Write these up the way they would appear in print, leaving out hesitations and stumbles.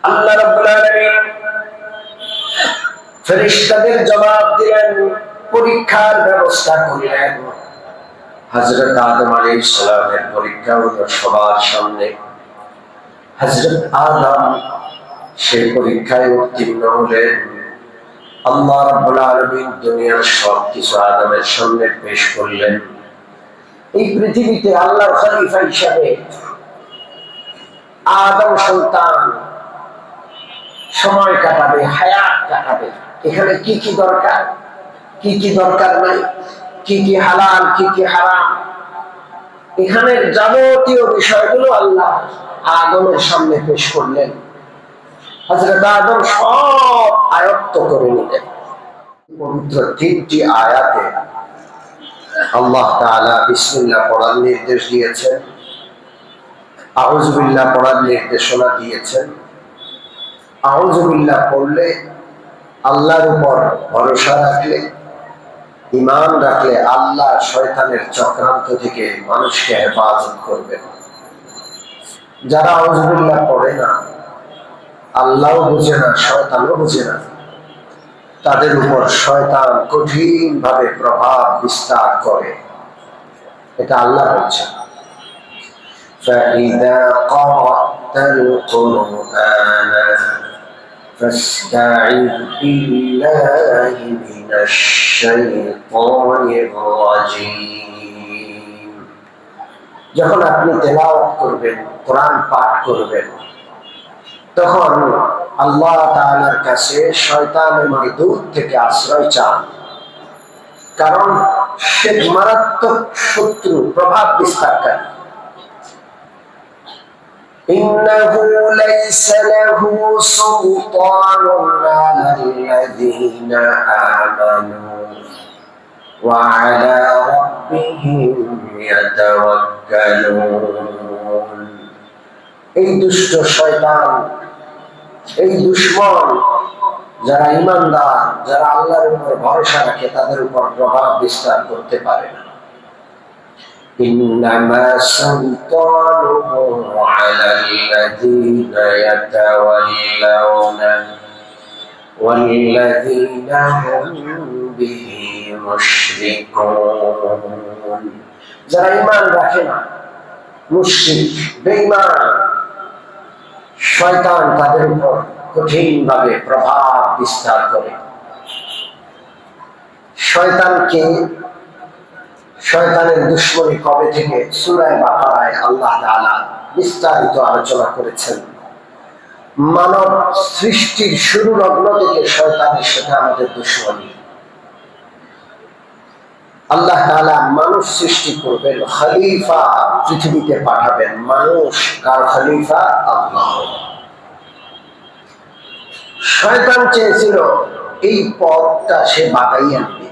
আল্লাহ রাব্বুল আলামিন ফেরেশতাদের জবাব দিলেন, পরীক্ষার ব্যবস্থা করলেন। হযরত আদম আলাইহিস সালামের পরীক্ষা হলো সবার সামনে। হযরত আদম সেই পরীক্ষায় উত্তীর্ণ হলেন। আল্লাহ রাব্বুল আলামিন দুনিয়ার সবকিছু আদমের সামনে পেশ করলেন। এই পৃথিবীতে আল্লাহর খলিফা হিসাবে আদম সন্তান সময় কাটাবে, হায়াত কাটাবে। এখানে কি কি দরকার, কি কি দরকার নাই, কি কি হালাল, কি কি হারাম, এখানের যাবতীয় বিষয়গুলো আল্লাহ আদমের সামনে পেশ করলেন। হযরত আদম সব আয়ত্ত করে নিলেন। পবিত্র 3টি আয়াতে আল্লাহ তাআলা বিসমিল্লাহ পড়ার নির্দেশ দিয়েছেন, আউযু বিল্লাহ পড়ার নির্দেশনা দিয়েছেন। আউযু বিল্লাহ পড়লে আল্লাহর উপর ভরসা রাখলে, ঈমান রাখলে আল্লাহ শয়তানের চক্রান্ত থেকে মানুষকে হেফাজত করবেন। যারা আউযু বিল্লাহ পড়ে না, আল্লাহও বুঝে না, শয়তানও বুঝে না, তাদের উপর শয়তান কঠিন ভাবে প্রভাব বিস্তার করে। এটা আল্লাহ বলছেন, فَإِذَا قَرَأْتَ الْقُرْآنَ فَاسْتَعِذْ بِاللَّهِ مِنَ الشَّيْطَانِ الرَّجِيمِ। যখন আপনি তেলাওয়াত করবেন, কোরআন পাঠ করবেন, তখন আল্লাহ তাআলার কাছে শয়তানের মারদুদ থেকে আশ্রয় চান। কারণ সে মারাত্মক শত্রু, প্রভাব বিস্তারকারী। ইন্নাহু লাইসা লাহু সুলতানুন আলাল্লাযীনা আমানু ওয়া আলা রাব্বিহিম ইয়াতাওয়াক্কালুন। এই দুষ্ট শয়তান, এই দুশমন, যারা ঈমানদার, যারা আল্লাহর উপর ভরসা রাখে, তাদের উপর প্রভাব বিস্তার করতে পারে না। ইন্নামা সুলতানুহু আলাল্লাযীনা ইয়াতাওয়াল্লাউনা ওয়াল্লাযীনা হুম বিহি মুশরিকুন। যারা ঈমান রাখে না, মুশরিক, বেঈমান, শয়তান তাদের উপর কঠিন ভাবে প্রভাব বিস্তার করে। শয়তানকে, শয়তানের দুশমনী কবে থেকে সূরা বাকারায় আল্লাহ তাআলা বিস্তারিত আলোচনা করেছেন। মানব সৃষ্টির শুরু লগ্ন থেকে শয়তানের সাথে আমাদের দুশমনী। আল্লাহ তাআলা মানুষ সৃষ্টি করবেন, খলিফা পৃথিবীতে পাঠাবেন। মানুষ কার খলিফা? আল্লাহ। শয়তান চেয়েছিল এই পথটা সে বাগাই আনবে,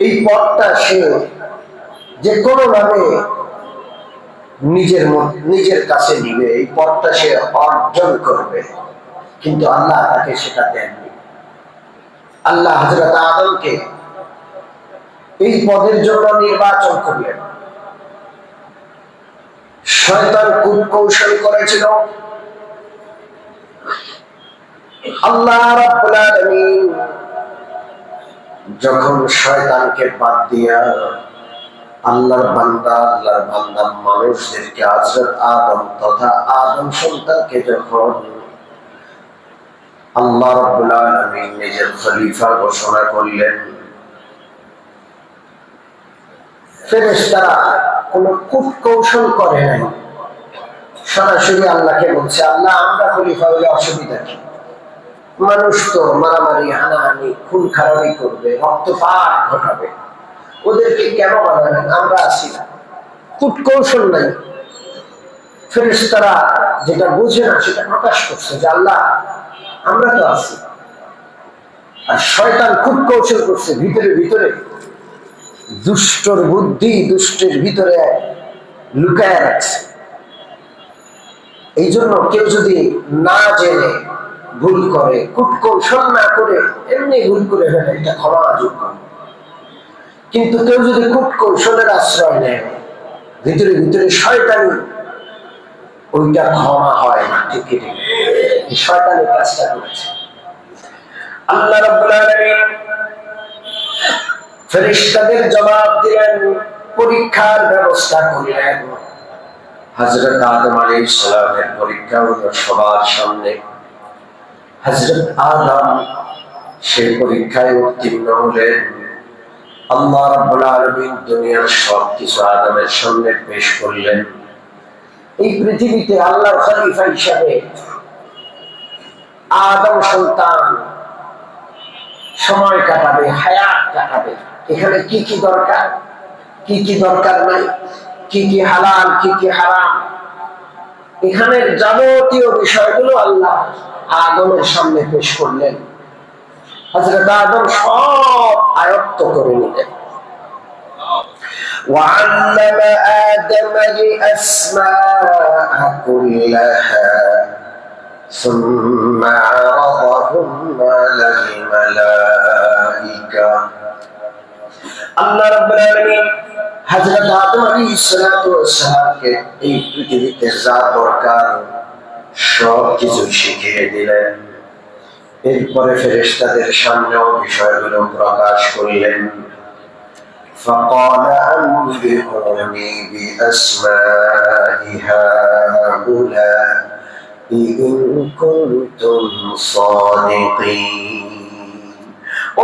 এই পথটা সে যে কোনো ভাবে নিজের কাছে নিবে, এই পথটা সে অর্জন করবে। কিন্তু আল্লাহ তাকে সেটা দেননি। আল্লাহ হযরত আদমকে এই পদের জন্য নির্বাচন করলেন। শয়তান কূটকৌশল করেছিল। আল্লাহ রাব্বুল আলামিন যখন শয়তানকে বাদ দিয়া আল্লাহর বান্দা মানুষদেরকে, হযরত আদম তথা আদম সন্তানকে যখন আল্লাহ রাব্বুল আলামিন নিজের খলিফা ঘোষণা করলেন, ফেরেশতারা কোন কূটকৌশল করে নাই। সরাসরি আল্লাহকে বলছে, আল্লাহ আমরা খলিফা হলে অসুবিধা কি? মানুষ তো মারামারি, হানাহানি, খুন খারাপি করবে, রক্তপাত ঘটাবে, ওদেরকে কেন বানাবেন? আমরা আছি না। কূটকৌশল নাই। ফেরেশতারা যেটা বুঝে না সেটা প্রকাশ করছে যে আল্লাহ আমরা তো আছি। আর শয়তান কূটকৌশল করছে ভিতরে ভিতরে, দুষ্টর বুদ্ধি দুষ্টের ভিতরে লুকায় রাখছে। এই জন্য কেউ যদি না জেনে ভুল করে, কূটকৌশল না করে এমনি ভুল করে ফেলে, এটা ক্ষমাযোগ্য। কিন্তু কেউ যদি কূটকৌশলের আশ্রয় নেয়, ভিতরে ভিতরে শয়তানি, ওইটা ক্ষমা হয় না। ঠিক ঠিক শয়তানের কাজটা করেছে। আল্লাহ রাব্বুল আলামিন ফেরেশতাদের জবাব দিলেন, পরীক্ষার ব্যবস্থা করলেন। হযরত আদম আলাইহিস সালামের পরীক্ষা হলো সবার সামনে। হযরত আদম সেই পরীক্ষায় উত্তীর্ণ হলেন। আল্লাহ রাব্বুল আলামিন দুনিয়ার সবকিছু আদমের সামনে পেশ করলেন। এই পৃথিবীতে আল্লাহর খলিফা হিসাবে আদম সন্তান সময় কাটাবে, হায়াত কাটাবে। এখানে কি কি দরকার, কি কি দরকার নাই, কি কি হালাল, কি কি হারাম, এখানের যাবতীয় বিষয়গুলো আল্লাহ আদমের সামনে পেশ করলেন। হযরত আদম সব আয়ত্ত করে নিলেন। وعلم آدم الأسماء كلها ثم عرضهم على الملائكة। আল্লাহ রাব্বুল আলামিন হযরত আদম আলাইহিস সালাতু ওয়াস সালামকে এই পৃথিবীতে যা দরকার সব কিছু শিখিয়ে দিলেন। এরপরে ফেরেশতাদের সামনেও বিষয়গুলো প্রকাশ করলেন। فقال أنبئوني بأسماء هؤلاء إن كنتم صادقين।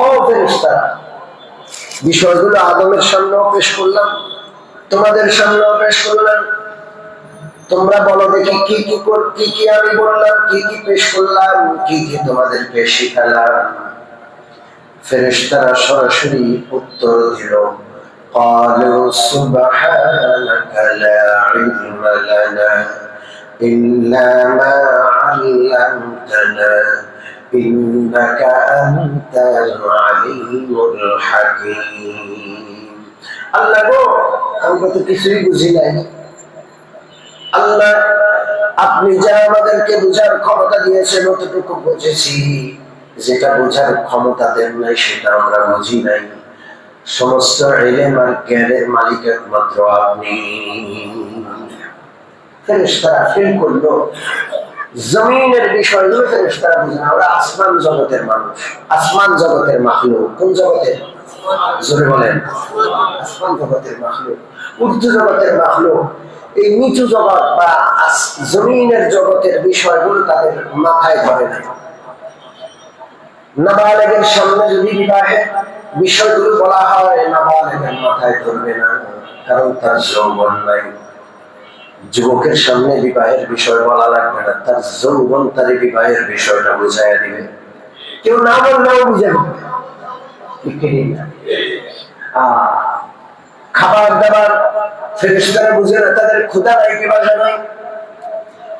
ও ফেরেশতারা, বিষয়গুলো আদমের সামনেও পেশ করলাম, তোমাদের সামনেও পেশ করলাম। তোমরা বলো দেখি কি কি আমি বললাম, কি কি পেশ করলাম, কি কি তোমাদেরকে শিখালাম। ফেরেশতারা সরাসরি উত্তর দিল, قالوا سبحانك لا علم لنا إلا ما علمتنا إنك أنت العليم الحكيم। আল্লাহ গো, আমরা তো কিছুই বুঝি নাই। আল্লাহ, আপনি যা আমাদেরকে বুঝার ক্ষমতা দিয়েছেন অতটুকু বুঝেছি, যেটা বোঝার ক্ষমতা দেন নাই সেটা আমরা বুঝি নাই। সমস্ত ইলম আর জ্ঞানের মালিক একমাত্র আপনি। ফেরেশতারা ফিল করলো জমিনের বিষয়গুলো ফেরেশতারা বুঝে না। ওরা আসমান জগতের মানুষ, আসমান জগতের মাখলুক। কোন জগতের? জোরে বলেন। আসমান জগতের মাখলুক, উর্দু জগতের মাখলুক। এই নিচু জগৎ বা জমিনের জগতের বিষয়গুলো তাদের মাথায় ধরে না। নাবালেগের সামনে যদি বিবাহের বিষয়গুলো বলা হয়, নাবালেগের মাথায় ধরবে না, কারণ তার যৌবন নাই। যুবকের সামনে বিবাহের বিষয় বলা লাগবে না, তার যৌবন তার বিবাহের বিষয়টা বুঝাইয়া দিবে। কেউ না বললেও বুঝে নেবে। খাবার দাবার ফেরেশতারা বুঝে না, তাদের ক্ষুধা নাই, পিপাসা নাই।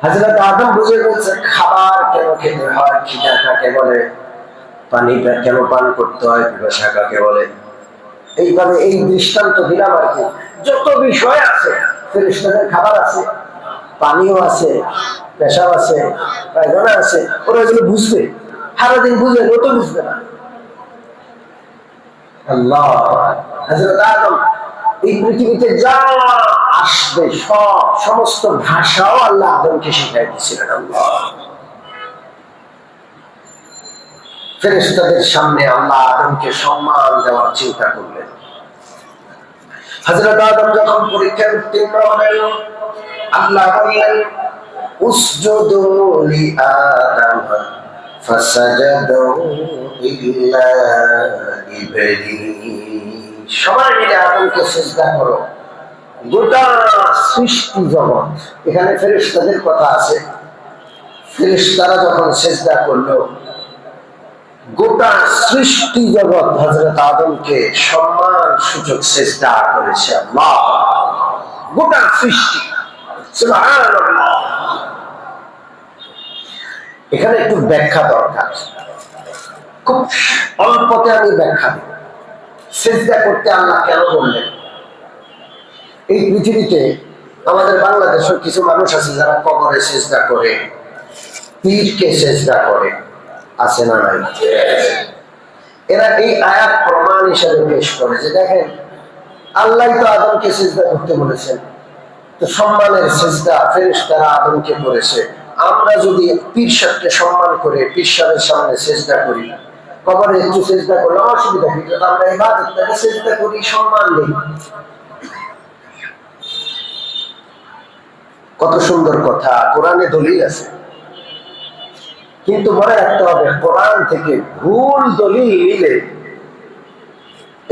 হযরত আদম বুঝে বলছে খাবার কেন খেতে হয়, খিদা কাকে বলে, পানিটা কেন পান করতে হয়, পিপাসা কাকে বলে। এইভাবে এই দৃষ্টান্ত দিলাম আর কি। যত বিষয় আছে, ফেরেশতাদের খাবার আছে, পানিও আছে, পেশাব আছে, পায়খানা আছে, ওরা এগুলো বুঝবে। সারাদিন বুঝবে, ও তো বুঝবে না। আল্লাহ, হযরত আদম এই পৃথিবীতে যা আসবে সমস্ত ভাষাও আল্লাহ আদমকে শিখাই দিয়েছিলেন। আল্লাহ, ফেরেশতাদের সামনে আল্লাহ আদমকে সম্মান দেওয়ার চিন্তা করলেন। হযরত আদম যখন পরীক্ষায় উত্তীর্ণ হলেন, আল্লাহ বললেন উসজুদু লি আদম ফাসাজাদু ইল্লা ইবলিস। সবাই মিলে আদমকে সিজদা করো। গোটা সৃষ্টি জগৎ, এখানে ফেরেশতাদের কথা আছে, ফেরেশতারা যখন সিজদা করলো, গোটা সৃষ্টি জগৎ হযরত আদমকে সম্মান সূচক সিজদা করেছে। আল্লাহ, গোটা সৃষ্টি, সুবহানাল্লাহ। এখানে একটু ব্যাখ্যা দরকার, খুব অল্পতে আমি ব্যাখ্যা দেব। সিজদা করতে আল্লাহ কেন বললেন? এই পৃথিবীতে আমাদের বাংলাদেশের কিছু মানুষ আছে যারা কবরে সিজদা করে, পীরকে সিজদা করে, আছে না নাই? এরা এই আয়াত প্রমাণ হিসেবে পেশ করে যে দেখেন, আল্লাহ তো আদমকে সিজদা করতে বলেছেন, তো সম্মানের সিজদা ফেরেশতারা আদমকে করেছে, আমরা যদি পীর সাহেবকে সম্মান করে পীর সাহেবের সামনে সেজদা করি, কবরে একটু সেজদা করলে অসুবিধা কি? আমরা ইবাদতটাকে সেজদা করি, সম্মান দিই। কত সুন্দর কথা, কোরআনে দলিল আছে। কিন্তু মনে রাখতে হবে, কোরআন থেকে ভুল দলিল নিলে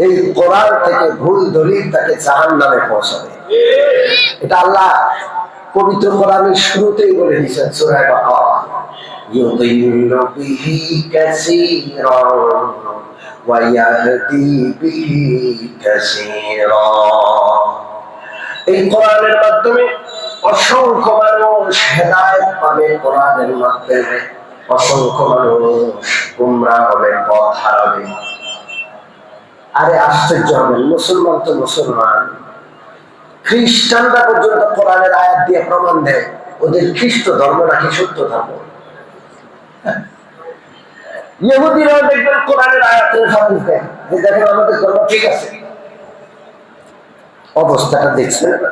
এই কোরআন থেকে ভুল দলিল তাকে জাহান্নামে পৌঁছাবে। এটা আল্লাহ পবিত্র কোরআনের শুরুতেই বলে দিয়েছেন সূরা বাকারা, ইউদিল্লু বিহি কাসীরান ওয়া ইয়াহদি বিহি কাসীরান। এই কোরআনের মাধ্যমে অসংখ্য মানুষ হেদায়েত পাবে, কোরআনের মাধ্যমে অসংখ্য মানুষ গুমরাহ হবে, পথ হারাবে। আরে আশ্চর্য হবেন, মুসলমান তো মুসলমান, খ্রিস্টানরা পর্যন্ত কোরআনের আয়াত দিয়ে প্রমাণ দেয় ওদের খ্রিস্ট ধর্ম নাকি সত্য ধর্ম। ইহুদিরাও দেখবেন কোরআনের আয়াত রেফারেন্স দেয় যে দেখেন আমাদের ধর্ম ঠিক আছে। অবস্থাটা দেখছেন না?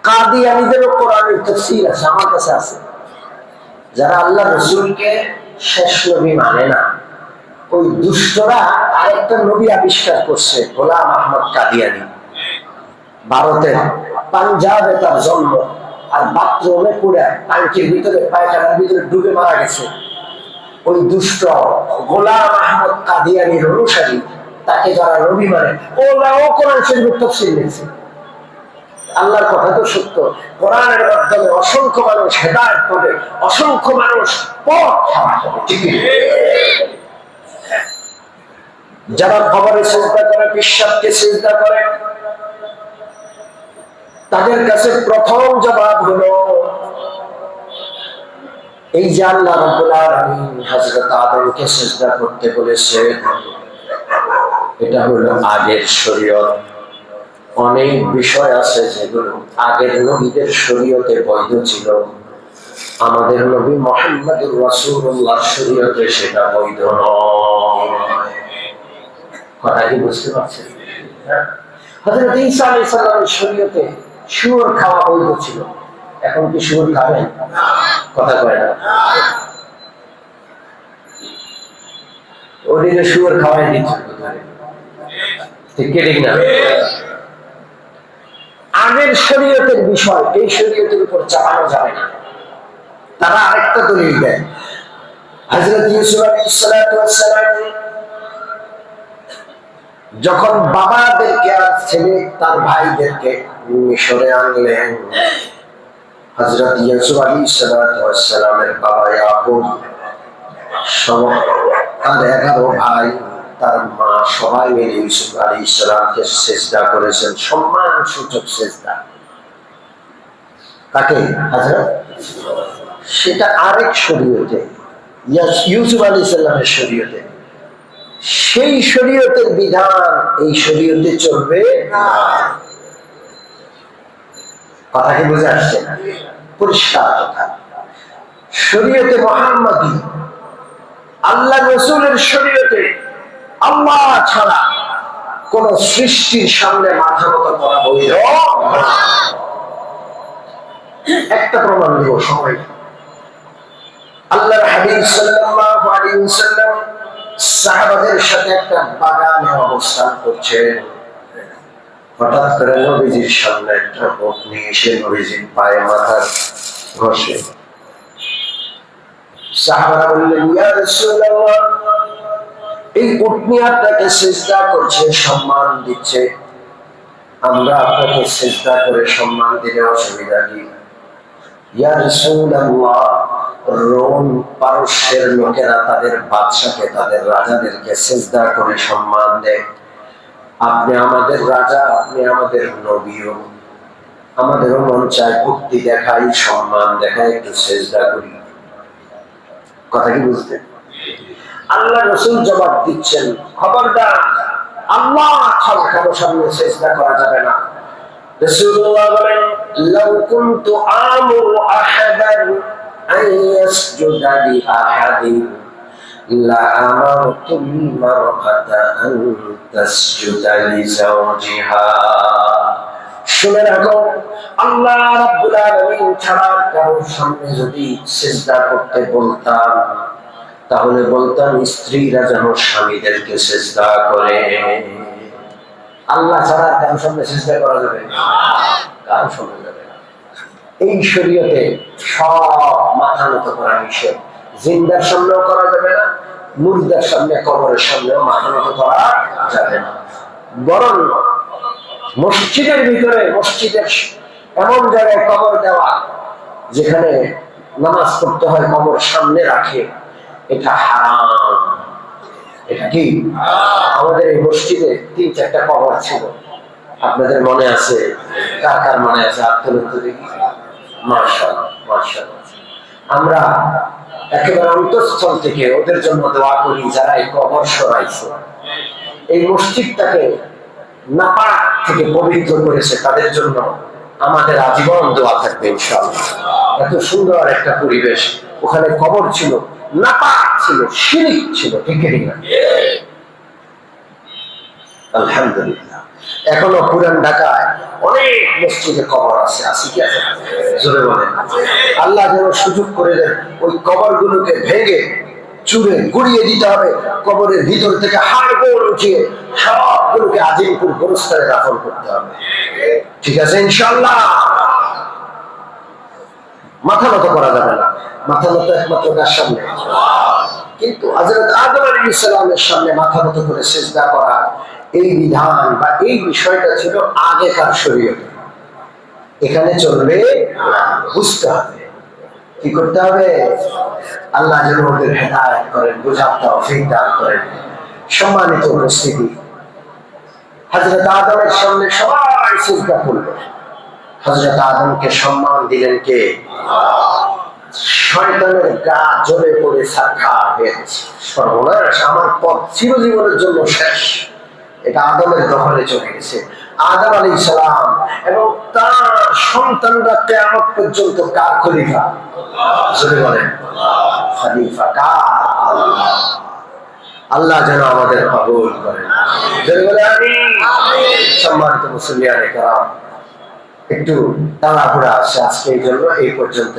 কাদিয়ানীদেরও কোরআনের তাফসীর আছে, আমার কাছে আছে। যারা আল্লাহ রাসূলকে শেষ নবী মানে না, ওই দুষ্টরা আরেকটা নবী আবিষ্কার করছে, গোলাম আহমদ কাদিয়ানী। ভারতের পাঞ্জাবে তার জন্ম, আর বাথরুমে পুরা টাঙ্কির ভিতরে পায়খানার ভিতরে ডুবে মারা গেছে। ওই দুষ্ট গোলাম আহমদ কাদিয়ানীর অনুসারী, তাকে যারা নবী মানে, ওরাও কোরআন শরীফের তাফসীর লিখছে। আল্লাহর কথা তো সত্য, কোরআনের মাধ্যমে অসংখ্য মানুষ হেদায়েত পাবে, অসংখ্য মানুষ পথ হারাবে। ঠিক যারা কবরে সিজদা করে, পিশাবকে সিজদা করে, তাদের কাছে প্রথম জবাব হলো এই যে আল্লাহ রাব্বুল আলামিন হযরত আদমকে সিজদা করতে বলেছে, এটা হলো আগের শরীয়ত। অনেক বিষয় আছে যেগুলো আগের নবীদের শরীয়তে বৈধ ছিল, আমাদের নবী মুহাম্মদুর রাসূলুল্লাহর শরীয়তে সেটা বৈধ নয়। কথা কি বুঝতে পারছেন? হযরত ঈসা আলাইহিস সালামের শরীয়তে শুয়োর খাওয়া বৈধ ছিল, এখন কি শুয়োর খাবেন? কথা কয় না। ওদিকে শুয়োর খাওয়াই দিচ্ছে, ঠিক না? আগের শরীয়তের বিষয় এই শরীয়তের উপর চাপানো যাবে না। তারা আরেকটা দলিল দেয়, হযরত ইউসুফ আলাইহিস সালাম যখন বাবাদেরকে আর ছেলে তার ভাইদেরকে মিশরে আনলেন, হযরত ইউসুফ আলাইহিস সালামের বাবা ইয়াকুব তার 11 ভাই, তার মা সবাই মিলে ইউসুফ আলাইহিস সালামকে সিজদা করেছেন, সম্মান সূচক সিজদা। তাকে হযরত, সেটা আরেক শরীয়তে, ইউসুফ আলাইহিস সালামের শরীয়তে। সেই শরীয়তের বিধান এই শরীয়তে চলবে না। কথা কি বুঝে আসছে? পরিষ্কার কথা। শরীয়তে মুহাম্মাদী, আল্লাহ রাসূলের শরীয়তে আল্লাহ ছাড়া কোন সৃষ্টির সামনে মাথা নত করা বৈধ। একটা প্রমাণ দিব সময়। আল্লাহর হাবিব সাল্লাল্লাহু আলাইহি ওয়াসাল্লাম সাহাবাদের সাথে একটা বাগানে অবস্থান করছেন। হঠাৎ করে নবীজির সামনে একটা উটনি এসে নবীজির পায়ে মাথা ঘষে। সাহাবারা বললেন, ইয়া রাসূলুল্লাহ, এই উটনি আপনাকে সিজদা করছে, সম্মান দিচ্ছে, আমরা আপনাকে সিজদা করে সম্মান দিলে অসুবিধা কি? ইয়া রাসূলুল্লাহ, রোম পারস্যের লোকেরা তাদের বাদশাকে, তাদের রাজাদেরকে সিজদা করে সম্মান দেয়। আপনি আমাদের রাজা, আপনি আমাদের নবীও, আমাদেরও মন চায় ভক্তি দেখাই, সম্মান দেখাই, একটু সিজদা করি। কথা কি বুঝতে? আল্লাহ রাসূল জবাব দিচ্ছেন, খবরদার, আল্লাহ ছাড়া কারো সামনে সিজদা করা যাবে না। রাসূলুল্লাহ বলেন, লাউ কুনতু আমুরু আহাদান আন ইয়াসজুদা লিআহাদিন লা আমারতুল মারআতা আন তাসজুদা লিজাওজিহা। শুনে রাখো, আল্লাহ রাব্বুল আলামিন ছাড়া কারোর সামনে যদি সিজদা করতে বলতাম, তাহলে বলতাম স্ত্রীরা যেন স্বামীদেরকে সিজদা করে। আল্লাহ ছাড়া কারোর সামনে সিজদা করা যাবে না, কারোর সামনে যাবে না। এই শরীয়তে সব মাথা নত করা নিষেধ। জিন্দার সামনেও করা যাবে না, মুর্দার সামনে, কবরের সামনেও মাথা নত করা যাবে না। বরং মসজিদের ভিতরে, মসজিদের এমন জায়গায় কবর দেওয়া যেখানে নামাজ পড়তে হয় কবর সামনে রাখে, এটা হারাম। এটা কি? আমাদের এই মসজিদে ৩-৪টা কবর ছিল, আপনাদের মনে আছে? কার কার মনে আছে? মাশাআল্লাহ, মাশাআল্লাহ। আমরা একেবারে অন্তঃস্থল থেকে ওদের জন্য দোয়া করি যারা এই কবর সরাইছে, এই মসজিদটাকে নাপাক থেকে পবিত্র করেছে, তাদের জন্য আমাদের আজীবন দোয়া থাকবে ইনশাআল্লাহ। এত সুন্দর একটা পরিবেশ, ওখানে কবর ছিল, নাপাক ছিল, শিরক ছিল, ঠিক না? আলহামদুলিল্লাহ এখনো পুরান ঢাকায় অনেক মসজিদে কবর আছে, আছে কি আছে? জোরে বলেন। আল্লাহ যেন সুযোগ করে দেন, ওই কবরগুলোকে ভেঙে চুরে গুড়িয়ে দিতে হবে, কবরের ভিতর থেকে হাড়গোড় উঠিয়ে সবগুলোকে আজিমপুর গোরস্থানে দাফন করতে হবে। ঠিক আছে ইনশাআল্লাহ? মাথা নত করা যাবে না, মাথা নত একমাত্র কার সামনে? কিন্তু হযরত আদম আলাইহিস সালামের সামনে মাথা নত করে সিজদা করা, এই বিধান বা এই বিষয়টা ছিল আগেকার শরীয়তে। এখানে চলবে, বুঝতে হবে, কি করতে হবে? আল্লাহ যেন ওদের হেদায়েত করেন, বুঝার তৌফিক দান করেন। সম্মানিত উপস্থিতি, হযরত আদমের সামনে সবাই সিজদা করল। হযরত আদমকে সম্মান দিলেন কে? শয়তানের গা জ্বলে পড়ে ছারখার হয়েছে, সর্বনাশ, আমার পথ চিরজীবনের জন্য শেষ। এটা আদমের দখলে চলে গেছে। আদম আলাইহিস সালাম এবং তার সন্তানরা কিয়ামত পর্যন্ত কার খলিফা? জোরে বলেন, খলিফা কার? আল্লাহ। আল্লাহ যেন আমাদের কবুল করেন, জোরে বলে আমিন। সম্মানিত মুসলিয়ানে কেরাম, একটু তাড়াহুড়া আছে আজকে, এই জন্য এই পর্যন্ত।